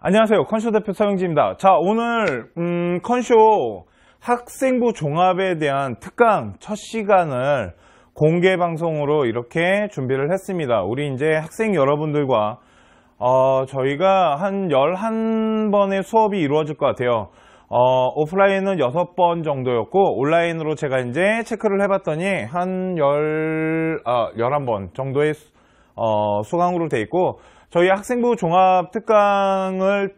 안녕하세요. 컨쇼 대표 서영지입니다. 자, 오늘 컨쇼 학생부 종합에 대한 특강 첫 시간을 공개 방송으로 이렇게 준비를 했습니다. 우리 이제 학생 여러분들과 저희가 한 11번의 수업이 이루어질 것 같아요. 오프라인은 6번 정도였고 온라인으로 제가 이제 체크를 해봤더니 한 11번 정도의 수강으로 돼 있고, 저희 학생부 종합 특강을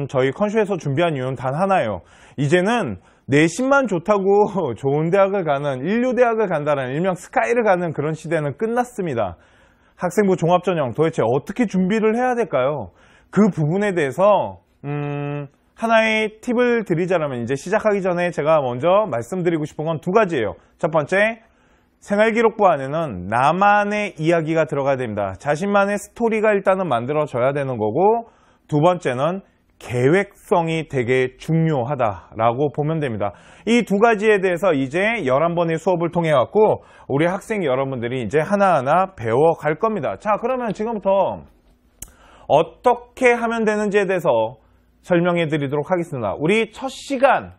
저희 컨쇼에서 준비한 이유는 단 하나예요. 이제는 내신만 좋다고 좋은 대학을 가는, 인류대학을 간다는, 일명 스카이를 가는 그런 시대는 끝났습니다. 학생부 종합 전형 도대체 어떻게 준비를 해야 될까요? 그 부분에 대해서 하나의 팁을 드리자면, 이제 시작하기 전에 제가 먼저 말씀드리고 싶은 건 두 가지예요. 첫 번째, 생활기록부 안에는 나만의 이야기가 들어가야 됩니다. 자신만의 스토리가 일단은 만들어져야 되는 거고, 두 번째는 계획성이 되게 중요하다라고 보면 됩니다. 이 두 가지에 대해서 이제 11번의 수업을 통해 갖고 우리 학생 여러분들이 이제 하나하나 배워갈 겁니다. 자, 그러면 지금부터 어떻게 하면 되는지에 대해서 설명해 드리도록 하겠습니다. 우리 첫 시간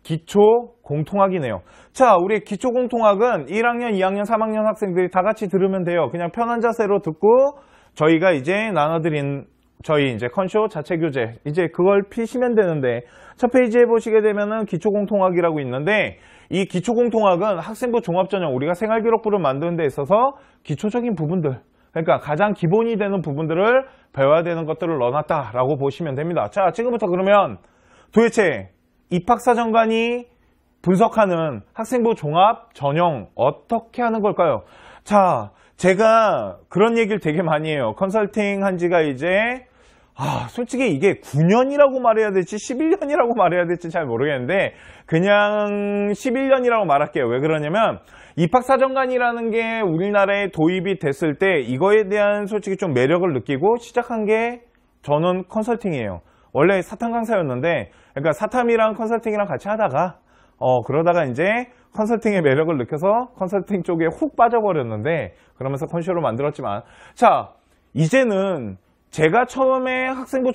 기초 공통학이네요. 자, 우리 기초 공통학은 1학년, 2학년, 3학년 학생들이 다 같이 들으면 돼요. 그냥 편한 자세로 듣고 저희가 이제 나눠드린 저희 이제 컨쇼 자체 교재, 이제 그걸 피시면 되는데, 첫 페이지에 보시게 되면은 기초 공통학이라고 있는데, 이 기초 공통학은 학생부 종합 전형, 우리가 생활기록부를 만드는 데 있어서 기초적인 부분들, 그러니까 가장 기본이 되는 부분들을 배워야 되는 것들을 넣어놨다라고 보시면 됩니다. 자, 지금부터 그러면 도대체 입학사정관이 분석하는 학생부 종합 전형 어떻게 하는 걸까요? 자, 제가 그런 얘기를 되게 많이 해요. 컨설팅 한 지가 이제 솔직히 이게 9년이라고 말해야 될지 11년이라고 말해야 될지 잘 모르겠는데 그냥 11년이라고 말할게요. 왜 그러냐면 입학사정관이라는 게 우리나라에 도입이 됐을 때 이거에 대한 솔직히 좀 매력을 느끼고 시작한 게 저는 컨설팅이에요. 원래 사탐 강사였는데, 그러니까 사탐이랑 컨설팅이랑 같이 하다가 그러다가 이제 컨설팅의 매력을 느껴서 컨설팅 쪽에 훅 빠져버렸는데, 그러면서 컨쇼로 만들었지만, 자, 이제는 제가 처음에 학생부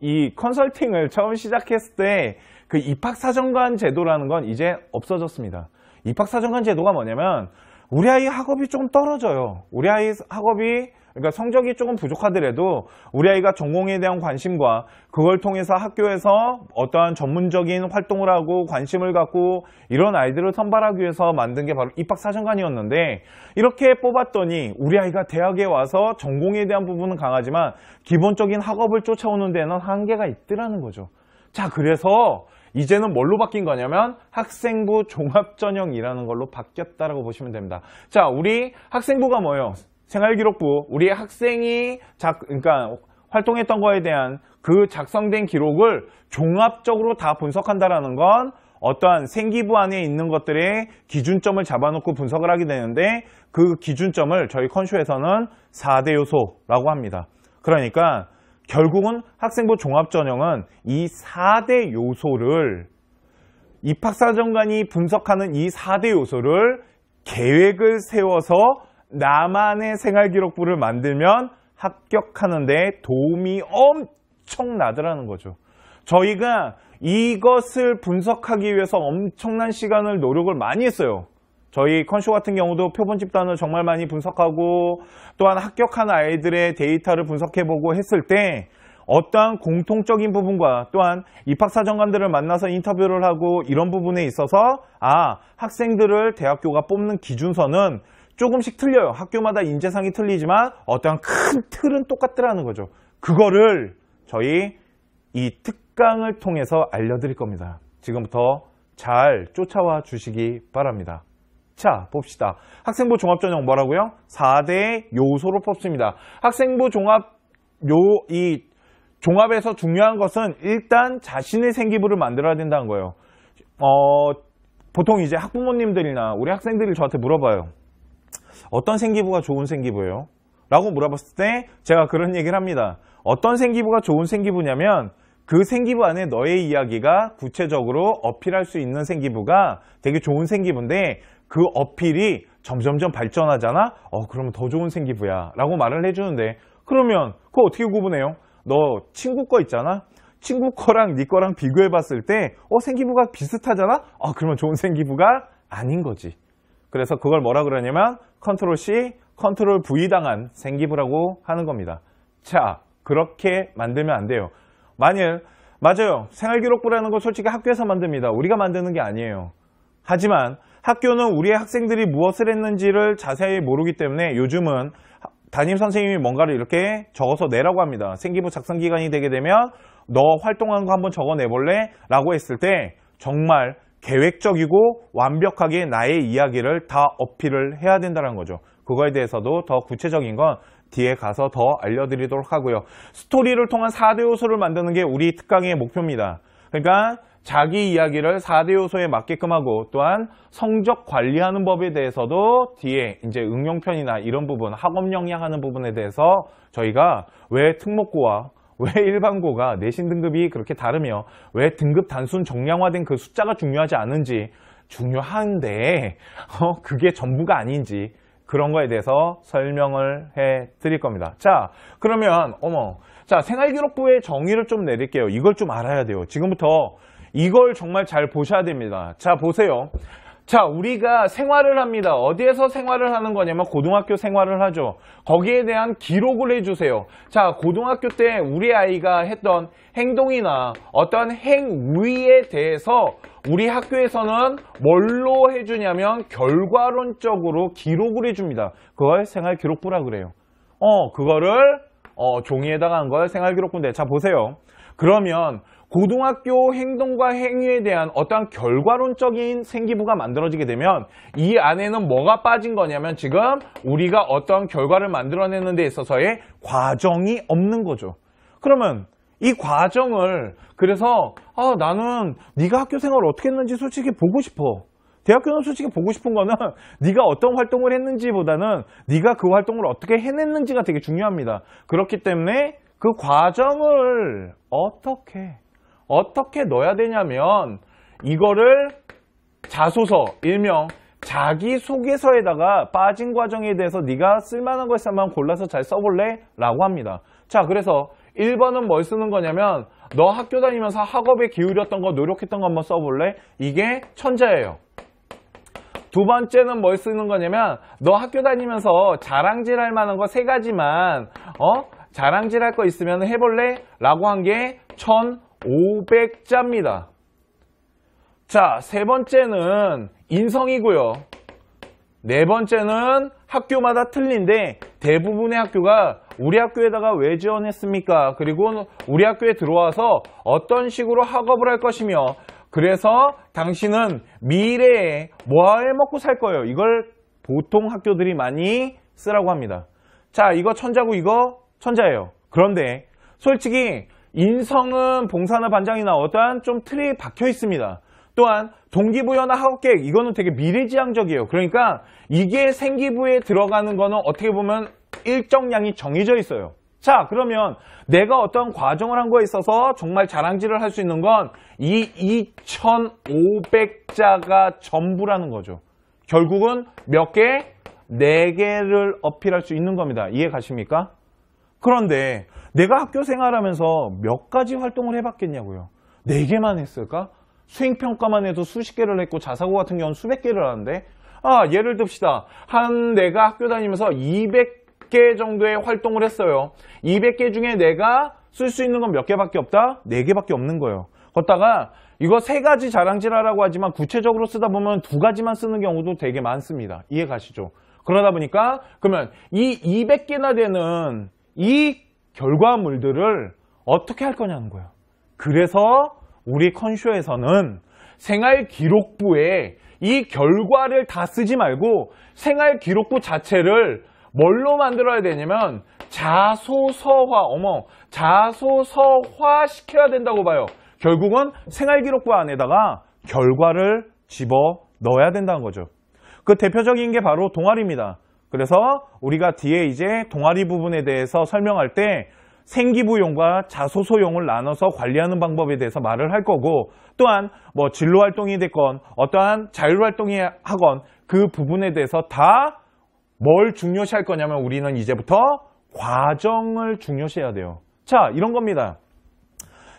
이 컨설팅을 처음 시작했을 때 그 입학사정관 제도라는 건 이제 없어졌습니다. 입학사정관 제도가 뭐냐면 우리 아이 학업이 조금 떨어져요. 우리 아이 학업이, 그러니까 성적이 조금 부족하더라도 우리 아이가 전공에 대한 관심과 그걸 통해서 학교에서 어떠한 전문적인 활동을 하고 관심을 갖고 이런 아이들을 선발하기 위해서 만든 게 바로 입학사정관이었는데, 이렇게 뽑았더니 우리 아이가 대학에 와서 전공에 대한 부분은 강하지만 기본적인 학업을 쫓아오는 데는 한계가 있더라는 거죠. 자, 그래서 이제는 뭘로 바뀐 거냐면 학생부 종합전형이라는 걸로 바뀌었다라고 보시면 됩니다. 자, 우리 학생부가 뭐예요? 생활기록부, 우리 학생이 그러니까 활동했던 거에 대한 그 작성된 기록을 종합적으로 다 분석한다라는 건 어떠한 생기부 안에 있는 것들의 기준점을 잡아놓고 분석을 하게 되는데, 그 기준점을 저희 컨쇼에서는 4대 요소라고 합니다. 그러니까 결국은 학생부 종합전형은 이 4대 요소를, 입학사정관이 분석하는 이 4대 요소를 계획을 세워서 나만의 생활기록부를 만들면 합격하는 데 도움이 엄청나더라는 거죠. 저희가 이것을 분석하기 위해서 엄청난 시간을, 노력을 많이 했어요. 저희 컨쇼 같은 경우도 표본 집단을 정말 많이 분석하고, 또한 합격한 아이들의 데이터를 분석해보고 했을 때 어떠한 공통적인 부분과, 또한 입학사정관들을 만나서 인터뷰를 하고 이런 부분에 있어서 학생들을 대학교가 뽑는 기준선은 조금씩 틀려요. 학교마다 인재상이 틀리지만 어떠한 큰 틀은 똑같더라는 거죠. 그거를 저희 이 특강을 통해서 알려드릴 겁니다. 지금부터 잘 쫓아와 주시기 바랍니다. 자, 봅시다. 학생부 종합전형 뭐라고요? 4대 요소로 뽑습니다. 학생부 이 종합에서 중요한 것은 일단 자신의 생기부를 만들어야 된다는 거예요. 보통 이제 학부모님들이나 우리 학생들이 저한테 물어봐요. 어떤 생기부가 좋은 생기부예요? 라고 물어봤을 때 제가 그런 얘기를 합니다. 어떤 생기부가 좋은 생기부냐면 그 생기부 안에 너의 이야기가 구체적으로 어필할 수 있는 생기부가 되게 좋은 생기부인데, 그 어필이 점점점 발전하잖아? 그러면 더 좋은 생기부야 라고 말을 해주는데, 그러면 그거 어떻게 구분해요? 너 친구 거 있잖아. 친구 거랑 네 거랑 비교해 봤을 때 생기부가 비슷하잖아? 그러면 좋은 생기부가 아닌 거지. 그래서 그걸 뭐라 그러냐면 컨트롤 C, 컨트롤 V 당한 생기부라고 하는 겁니다. 자, 그렇게 만들면 안 돼요. 맞아요. 생활기록부라는 거 솔직히 학교에서 만듭니다. 우리가 만드는 게 아니에요. 하지만 학교는 우리의 학생들이 무엇을 했는지를 자세히 모르기 때문에 요즘은 담임 선생님이 뭔가를 이렇게 적어서 내라고 합니다. 생기부 작성 기간이 되게 되면 너 활동한 거 한번 적어내볼래? 라고 했을 때 정말 계획적이고 완벽하게 나의 이야기를 다 어필을 해야 된다는 거죠. 그거에 대해서도 더 구체적인 건 뒤에 가서 더 알려드리도록 하고요. 스토리를 통한 4대 요소를 만드는 게 우리 특강의 목표입니다. 그러니까 자기 이야기를 4대 요소에 맞게끔 하고 또한 성적 관리하는 법에 대해서도 뒤에 이제 응용편이나 이런 부분, 학업 역량하는 부분에 대해서 저희가 왜 특목고와 왜 일반고가 내신 등급이 그렇게 다르며 왜 등급 단순 정량화된 그 숫자가 중요하지 않은지 중요한데 그게 전부가 아닌지 그런 거에 대해서 설명을 해 드릴 겁니다. 자, 그러면 자, 생활기록부의 정의를 좀 내릴게요. 이걸 좀 알아야 돼요. 지금부터 이걸 정말 잘 보셔야 됩니다. 자, 보세요. 자, 우리가 생활을 합니다. 어디에서 생활을 하는 거냐면 고등학교 생활을 하죠. 거기에 대한 기록을 해주세요. 자, 고등학교 때 우리 아이가 했던 행동이나 어떤 행위에 대해서 우리 학교에서는 뭘로 해주냐면 결과론적으로 기록을 해줍니다. 그걸 생활기록부라 그래요. 그거를 종이에다가 한 걸 생활기록부인데, 자, 보세요. 그러면 고등학교 행동과 행위에 대한 어떠한 결과론적인 생기부가 만들어지게 되면 이 안에는 뭐가 빠진 거냐면 지금 우리가 어떠한 결과를 만들어내는 데 있어서의 과정이 없는 거죠. 그러면 이 과정을 그래서 나는 네가 학교 생활을 어떻게 했는지 솔직히 보고 싶어. 대학교는 솔직히 보고 싶은 거는 네가 어떤 활동을 했는지보다는 네가 그 활동을 어떻게 해냈는지가 되게 중요합니다. 그렇기 때문에 그 과정을 어떻게 넣어야 되냐면 이거를 자소서, 일명 자기소개서에다가 빠진 과정에 대해서 네가 쓸만한 거 있으면 골라서 잘 써볼래? 라고 합니다. 자, 그래서 1번은 뭘 쓰는 거냐면 너 학교 다니면서 학업에 기울였던 거, 노력했던 거 한번 써볼래? 이게 천자예요. 두 번째는 뭘 쓰는 거냐면 너 학교 다니면서 자랑질 할 만한 거 3가지만 자랑질 할 거 있으면 해볼래? 라고 한 게 1500자입니다. 자, 세 번째는 인성이고요. 네 번째는 학교마다 틀린데 대부분의 학교가 우리 학교에다가 왜 지원했습니까? 그리고 우리 학교에 들어와서 어떤 식으로 학업을 할 것이며 그래서 당신은 미래에 뭐 해먹고 살 거예요. 이걸 보통 학교들이 많이 쓰라고 합니다. 자, 이거 천자고 이거 천자예요. 그런데 솔직히 인성은 봉사나 반장이나 어떠한 좀 틀에 박혀 있습니다. 또한 동기부여나 학업계획 이거는 되게 미래지향적이에요. 그러니까 이게 생기부에 들어가는 거는 어떻게 보면 일정량이 정해져 있어요. 자, 그러면 내가 어떤 과정을 한 거에 있어서 정말 자랑질을 할 수 있는 건 이 2500자가 전부라는 거죠. 결국은 몇 개? 4개를 어필할 수 있는 겁니다. 이해 가십니까? 그런데 내가 학교 생활하면서 몇 가지 활동을 해봤겠냐고요. 4개만 했을까? 수행평가만 해도 수십 개를 했고 자사고 같은 경우는 수백 개를 하는데 예를 듭시다. 내가 학교 다니면서 200개 정도의 활동을 했어요. 200개 중에 내가 쓸 수 있는 건 몇 개밖에 없다? 4개밖에 없는 거예요. 걷다가 이거 3가지 자랑질 하라고 하지만 구체적으로 쓰다 보면 2가지만 쓰는 경우도 되게 많습니다. 이해 가시죠? 그러다 보니까 그러면 이 200개나 되는 이 결과물들을 어떻게 할 거냐는 거예요. 그래서 우리 컨쇼에서는 생활기록부에 이 결과를 다 쓰지 말고 생활기록부 자체를 뭘로 만들어야 되냐면 자소서화 시켜야 된다고 봐요. 결국은 생활기록부 안에다가 결과를 집어 넣어야 된다는 거죠. 그 대표적인 게 바로 동아리입니다. 그래서 우리가 뒤에 이제 동아리 부분에 대해서 설명할 때 생기부용과 자소서용을 나눠서 관리하는 방법에 대해서 말을 할 거고 또한 뭐 진로활동이 됐건 어떠한 자율활동이 하건 그 부분에 대해서 다 뭘 중요시 할 거냐면 우리는 이제부터 과정을 중요시해야 돼요. 자, 이런 겁니다.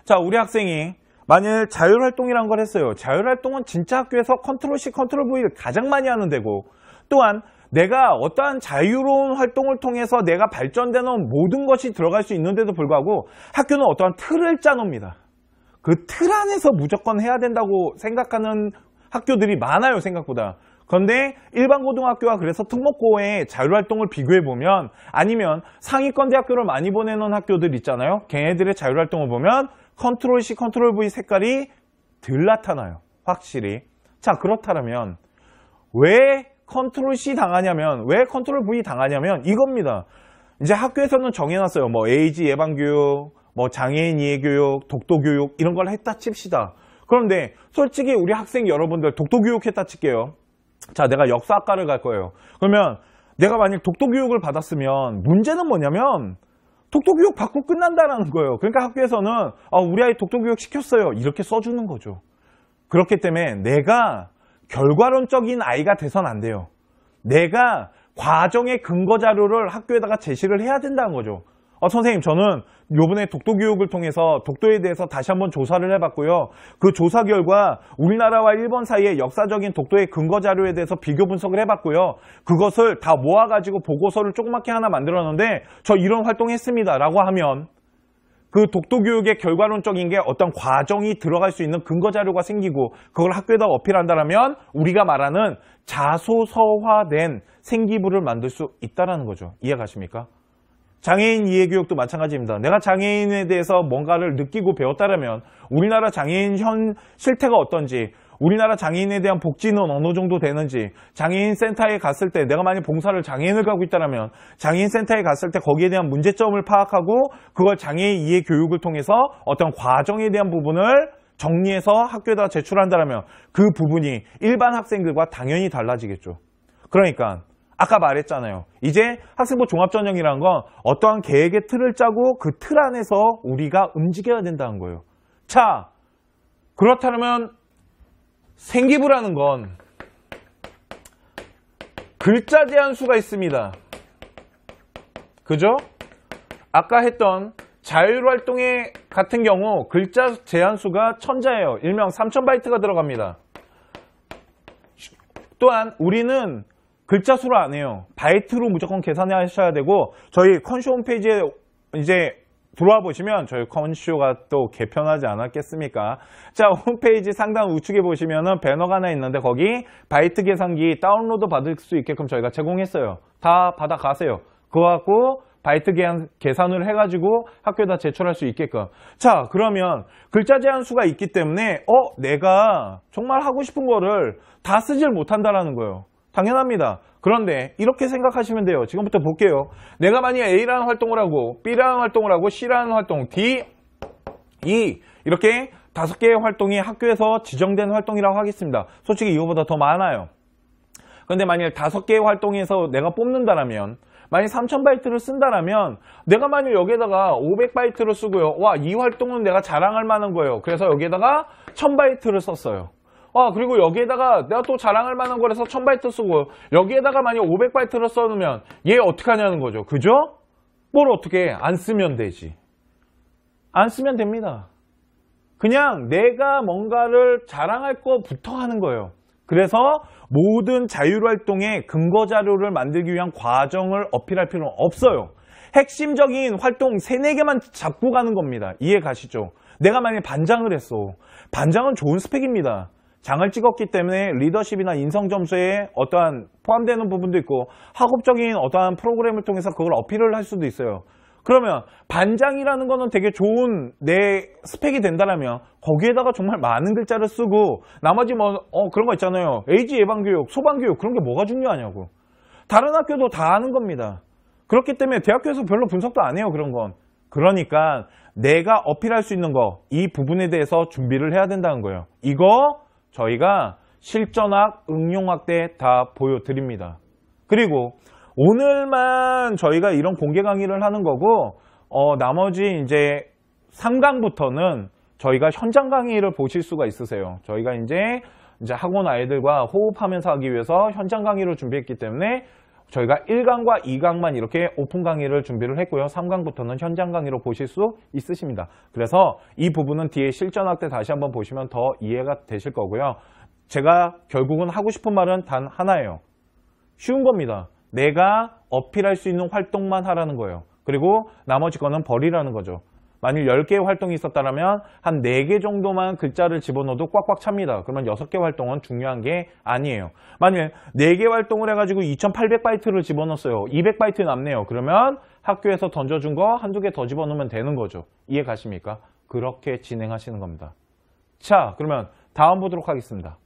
자, 우리 학생이 만일 자율활동이란 걸 했어요. 자율활동은 진짜 학교에서 컨트롤 C, 컨트롤 V를 가장 많이 하는 데고, 또한 내가 어떠한 자유로운 활동을 통해서 내가 발전되는 모든 것이 들어갈 수 있는데도 불구하고 학교는 어떠한 틀을 짜놓습니다. 그 틀 안에서 무조건 해야 된다고 생각하는 학교들이 많아요, 생각보다. 그런데 일반 고등학교와 그래서 특목고의 자율활동을 비교해보면, 아니면 상위권 대학교를 많이 보내는 학교들 있잖아요. 걔네들의 자율활동을 보면 컨트롤 C, 컨트롤 V 색깔이 덜 나타나요, 확실히. 자, 그렇다면 왜 컨트롤 C 당하냐면, 왜 컨트롤 V 당하냐면 이겁니다. 이제 학교에서는 정해놨어요. 뭐 에이즈 예방교육, 뭐 장애인 이해교육, 독도교육 이런 걸 했다 칩시다. 그런데 솔직히 우리 학생 여러분들 독도교육 했다 칠게요. 자, 내가 역사학과를 갈 거예요. 그러면 내가 만약 독도교육을 받았으면 문제는 뭐냐면 독도교육 받고 끝난다라는 거예요. 그러니까 학교에서는 우리 아이 독도교육 시켰어요, 이렇게 써주는 거죠. 그렇기 때문에 내가 결과론적인 아이가 돼선 안 돼요. 내가 과정의 근거 자료를 학교에다가 제시를 해야 된다는 거죠. 선생님, 저는 요번에 독도교육을 통해서 독도에 대해서 다시 한번 조사를 해봤고요. 그 조사 결과 우리나라와 일본 사이의 역사적인 독도의 근거 자료에 대해서 비교 분석을 해봤고요. 그것을 다 모아가지고 보고서를 조그맣게 하나 만들었는데 저 이런 활동했습니다 라고 하면, 그 독도교육의 결과론적인 게 어떤 과정이 들어갈 수 있는 근거 자료가 생기고 그걸 학교에다 어필한다면 우리가 말하는 자소서화된 생기부를 만들 수 있다는 거죠. 이해가십니까? 장애인 이해교육도 마찬가지입니다. 내가 장애인에 대해서 뭔가를 느끼고 배웠다면 우리나라 장애인 현 실태가 어떤지, 우리나라 장애인에 대한 복지는 어느 정도 되는지, 장애인 센터에 갔을 때 내가 만약 봉사를 장애인을 가고 있다면 장애인 센터에 갔을 때 거기에 대한 문제점을 파악하고 그걸 장애인 이해 교육을 통해서 어떤 과정에 대한 부분을 정리해서 학교에다 제출한다면 그 부분이 일반 학생들과 당연히 달라지겠죠. 그러니까 아까 말했잖아요. 이제 학생부 종합전형이라는 건 어떠한 계획의 틀을 짜고 그 틀 안에서 우리가 움직여야 된다는 거예요. 자, 그렇다면 생기부라는 건 글자 제한수가 있습니다. 그죠? 아까 했던 자율활동의 같은 경우 글자 제한수가 1000자예요. 일명 3000바이트가 들어갑니다. 또한 우리는 글자 수로 안 해요. 바이트로 무조건 계산하셔야 되고, 저희 컨쇼 홈페이지에 이제 들어와 보시면 저희 컨쇼가 또 개편하지 않았겠습니까? 자, 홈페이지 상단 우측에 보시면은 배너가 하나 있는데 거기 바이트 계산기 다운로드 받을 수 있게끔 저희가 제공했어요. 다 받아 가세요. 그거 갖고 바이트 계산을 해가지고 학교에다 제출할 수 있게끔. 자, 그러면 글자 제한수가 있기 때문에 내가 정말 하고 싶은 거를 다 쓰질 못한다라는 거예요. 당연합니다. 그런데 이렇게 생각하시면 돼요. 지금부터 볼게요. 내가 만약 A라는 활동을 하고 B라는 활동을 하고 C라는 활동, D, E 이렇게 5개의 활동이 학교에서 지정된 활동이라고 하겠습니다. 솔직히 이거보다 더 많아요. 그런데 만약 5개의 활동에서 내가 뽑는다라면, 만약 3000바이트를 쓴다라면 내가 만약 여기에다가 500바이트를 쓰고요. 와, 이 활동은 내가 자랑할 만한 거예요. 그래서 여기에다가 1000바이트를 썼어요. 그리고 여기에다가 내가 또 자랑할 만한 거라서 1000바이트 쓰고 여기에다가 만약 500바이트를 써놓으면 얘 어떻게 하냐는 거죠. 그죠? 뭘 어떻게 해? 안 쓰면 되지. 안 쓰면 됩니다. 그냥 내가 뭔가를 자랑할 거부터 하는 거예요. 그래서 모든 자율활동의 근거 자료를 만들기 위한 과정을 어필할 필요는 없어요. 핵심적인 활동 3-4개만 잡고 가는 겁니다. 이해 가시죠? 내가 만약에 반장을 했어. 반장은 좋은 스펙입니다. 장을 찍었기 때문에 리더십이나 인성 점수에 어떠한 포함되는 부분도 있고 학업적인 어떠한 프로그램을 통해서 그걸 어필을 할 수도 있어요. 그러면 반장이라는 거는 되게 좋은 내 스펙이 된다면 거기에다가 정말 많은 글자를 쓰고 나머지 그런 거 있잖아요. 에이즈 예방교육, 소방교육 그런 게 뭐가 중요하냐고. 다른 학교도 다 하는 겁니다. 그렇기 때문에 대학교에서 별로 분석도 안 해요, 그런 건. 그러니까 내가 어필할 수 있는 거, 이 부분에 대해서 준비를 해야 된다는 거예요. 이거 저희가 실전학, 응용학 때 다 보여드립니다. 그리고 오늘만 저희가 이런 공개 강의를 하는 거고, 나머지 이제 3강부터는 저희가 현장 강의를 보실 수가 있으세요. 저희가 이제 학원 아이들과 호흡하면서 하기 위해서 현장 강의를 준비했기 때문에 저희가 1강과 2강만 이렇게 오픈 강의를 준비를 했고요. 3강부터는 현장 강의로 보실 수 있으십니다. 그래서 이 부분은 뒤에 실전학 때 다시 한번 보시면 더 이해가 되실 거고요. 제가 결국은 하고 싶은 말은 단 하나예요. 쉬운 겁니다. 내가 어필할 수 있는 활동만 하라는 거예요. 그리고 나머지 거는 버리라는 거죠. 만일 10개의 활동이 있었다면 한 4개 정도만 글자를 집어넣어도 꽉꽉 찹니다. 그러면 6개 활동은 중요한 게 아니에요. 만일 4개 활동을 해가지고 2800바이트를 집어넣었어요. 200바이트 남네요. 그러면 학교에서 던져준 거 한두 개 더 집어넣으면 되는 거죠. 이해 가십니까? 그렇게 진행하시는 겁니다. 자, 그러면 다음 보도록 하겠습니다.